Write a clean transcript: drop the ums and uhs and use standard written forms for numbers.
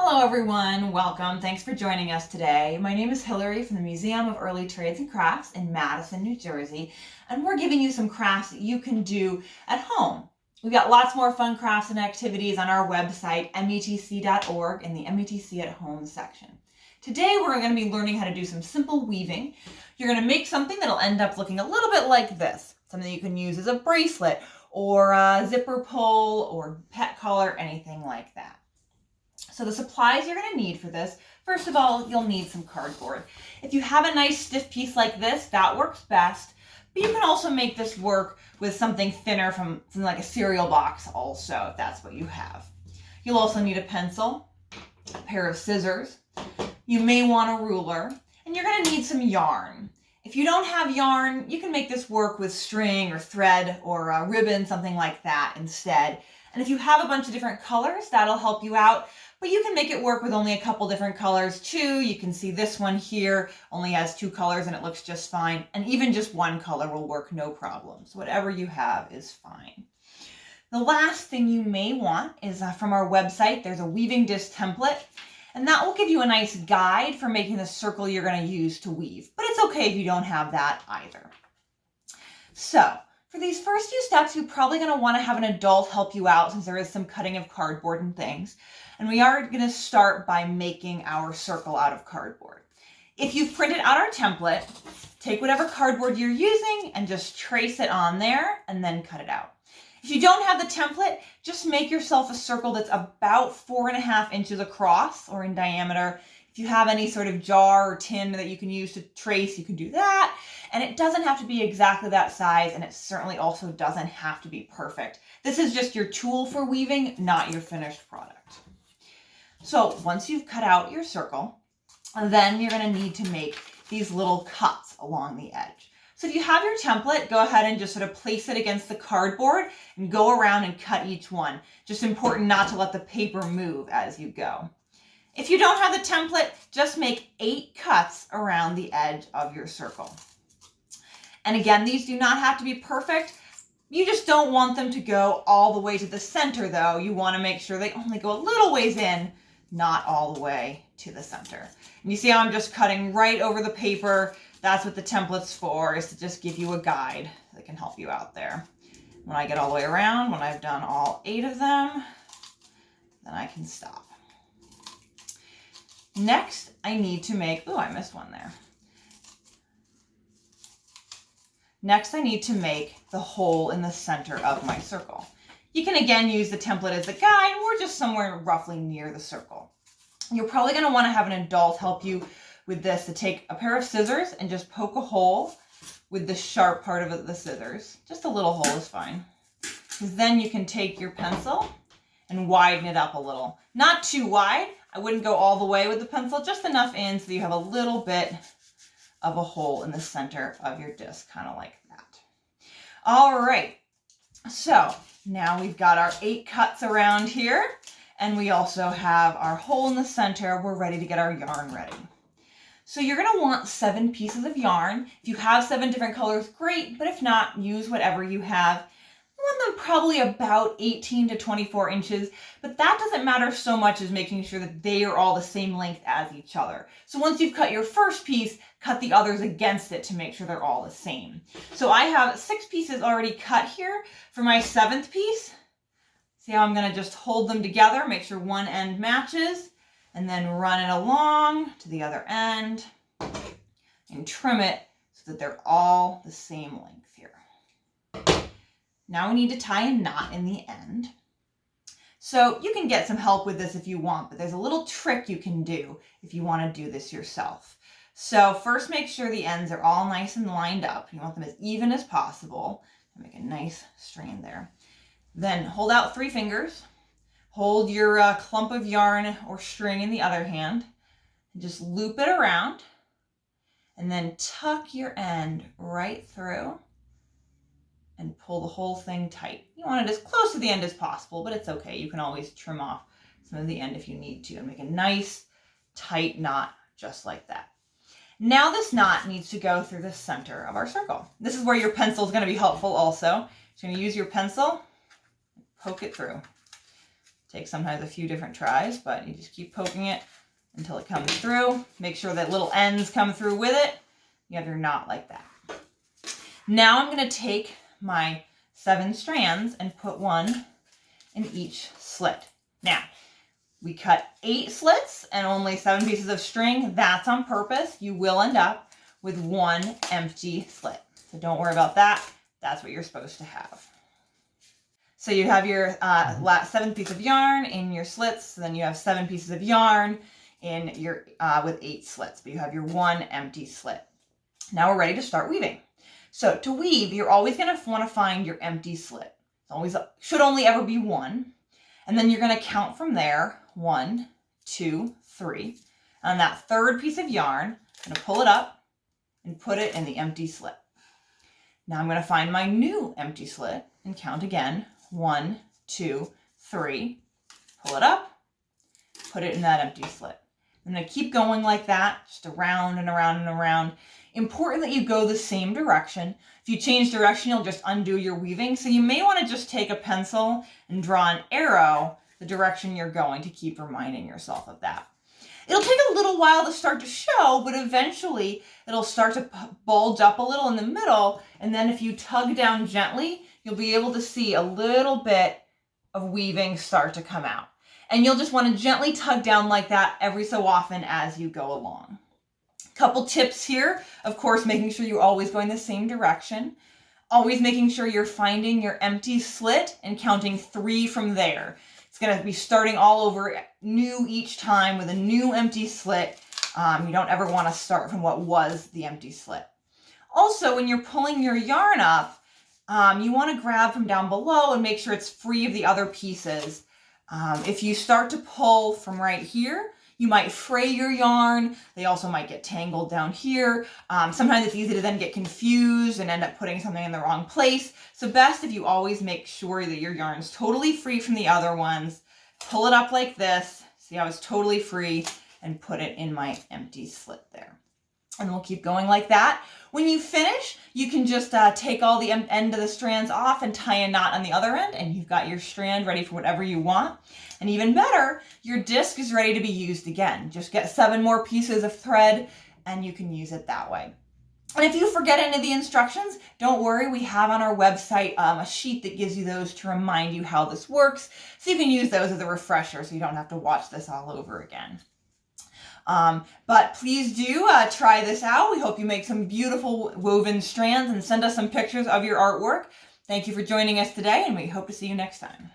Hello everyone, welcome. Thanks for joining us today. My name is Hillary from the Museum of Early Trades and Crafts in Madison, New Jersey, and we're giving you some crafts that you can do at home. We've got lots more fun crafts and activities on our website, metc.org, in the METC at Home section. Today we're going to be learning how to do some simple weaving. You're going to make something that'll end up looking a little bit like this, something you can use as a bracelet or a zipper pull or pet collar, anything like that. So the supplies you're going to need for this, first of all, you'll need some cardboard. If you have a nice stiff piece like this, that works best. But you can also make this work with something thinner from like a cereal box also, if that's what you have. You'll also need a pencil, a pair of scissors. You may want a ruler, and you're going to need some yarn. If you don't have yarn, you can make this work with string or thread or a ribbon, something like that instead. And if you have a bunch of different colors, that'll help you out. But you can make it work with only a couple different colors too. You can see this one here only has 2 colors and it looks just fine. And even just one color will work no problem. So whatever you have is fine. The last thing you may want is from our website, there's a weaving disc template. And that will give you a nice guide for making the circle you're going to use to weave. But it's okay if you don't have that either. So for these first few steps, you're probably going to want to have an adult help you out since there is some cutting of cardboard and things. And we are going to start by making our circle out of cardboard. If you've printed out our template, take whatever cardboard you're using and just trace it on there and then cut it out. If you don't have the template, just make yourself a circle that's about 4.5 inches across or in diameter. If you have any sort of jar or tin that you can use to trace, you can do that. And it doesn't have to be exactly that size, and it certainly also doesn't have to be perfect. This is just your tool for weaving, not your finished product. So once you've cut out your circle, then you're going to need to make these little cuts along the edge. So if you have your template, go ahead and just sort of place it against the cardboard and go around and cut each one. Just important not to let the paper move as you go. If you don't have the template, just make 8 cuts around the edge of your circle. And again, these do not have to be perfect. You just don't want them to go all the way to the center though. You want to make sure they only go a little ways in, not all the way to the center. And you see how I'm just cutting right over the paper. That's what the template's for, is to just give you a guide that can help you out there. When I get all the way around, when I've done all 8 of them, then I can stop. Next, I need to make, oh, I missed one there. Next, I need to make the hole in the center of my circle. You can again use the template as a guide or just somewhere roughly near the circle. You're probably going to want to have an adult help you with this, to take a pair of scissors and just poke a hole with the sharp part of the scissors. Just a little hole is fine. Because then you can take your pencil and widen it up a little. Not too wide. I wouldn't go all the way with the pencil, just enough in so you have a little bit of a hole in the center of your disc, kind of like that. All right, so now we've got our 8 cuts around here, and we also have our hole in the center. We're ready to get our yarn ready. So you're going to want 7 pieces of yarn. If you have 7 different colors, great, but if not, use whatever you have. You want them probably about 18 to 24 inches, but that doesn't matter so much as making sure that they are all the same length as each other. So once you've cut your first piece, cut the others against it to make sure they're all the same. So I have 6 pieces already cut here. For my 7th piece, see how I'm going to just hold them together, make sure one end matches, and then run it along to the other end and trim it so that they're all the same length here. Now we need to tie a knot in the end. So you can get some help with this if you want, but there's a little trick you can do if you want to do this yourself. So first, make sure the ends are all nice and lined up. You want them as even as possible. Make a nice strand there. Then hold out 3 fingers. Hold your clump of yarn or string in the other hand. And just loop it around. And then tuck your end right through and pull the whole thing tight. You want it as close to the end as possible, but it's okay. You can always trim off some of the end if you need to and make a nice tight knot just like that. Now this knot needs to go through the center of our circle. This is where your pencil is going to be helpful also. So you're going to use your pencil, poke it through. Takes sometimes a few different tries, but you just keep poking it until it comes through. Make sure that little ends come through with it. You have your knot like that. Now I'm going to take my 7 strands and put one in each slit. Now, we cut 8 slits and only 7 pieces of string. That's on purpose. You will end up with 1 empty slit. So don't worry about that. That's what you're supposed to have. So you have your 7th piece of yarn in your slits. Then you have 7 pieces of yarn in your with 8 slits. But you have your 1 empty slit. Now we're ready to start weaving. So to weave, you're always going to want to find your empty slit. Should only ever be 1. And then you're going to count from there. 1, 2, 3. On that 3rd piece of yarn, I'm going to pull it up and put it in the empty slit. Now I'm going to find my new empty slit and count again. 1, 2, 3. Pull it up, put it in that empty slit. I'm going to keep going like that, just around and around and around. Important that you go the same direction. If you change direction, you'll just undo your weaving. So you may want to just take a pencil and draw an arrow the direction you're going to keep reminding yourself of that. It'll take a little while to start to show, but eventually it'll start to bulge up a little in the middle. And then if you tug down gently, you'll be able to see a little bit of weaving start to come out. And you'll just want to gently tug down like that every so often as you go along. Couple tips here, of course, making sure you're always going the same direction. Always making sure you're finding your empty slit and counting 3 from there. It's going to be starting all over new each time with a new empty slit. You don't ever want to start from what was the empty slit. Also, when you're pulling your yarn up, you want to grab from down below and make sure it's free of the other pieces. If you start to pull from right here, you might fray your yarn. They also might get tangled down here. Sometimes it's easy to then get confused and end up putting something in the wrong place. So best if you always make sure that your yarn's totally free from the other ones. Pull it up like this. See how it's totally free, and put it in my empty slit there. And we'll keep going like that. When you finish, you can just take all the end of the strands off and tie a knot on the other end, and you've got your strand ready for whatever you want. And even better, your disc is ready to be used again. Just get 7 more pieces of thread and you can use it that way. And if you forget any of the instructions, don't worry. We have on our website a sheet that gives you those to remind you how this works. So you can use those as a refresher so you don't have to watch this all over again. But please do try this out. We hope you make some beautiful woven strands and send us some pictures of your artwork. Thank you for joining us today, and we hope to see you next time.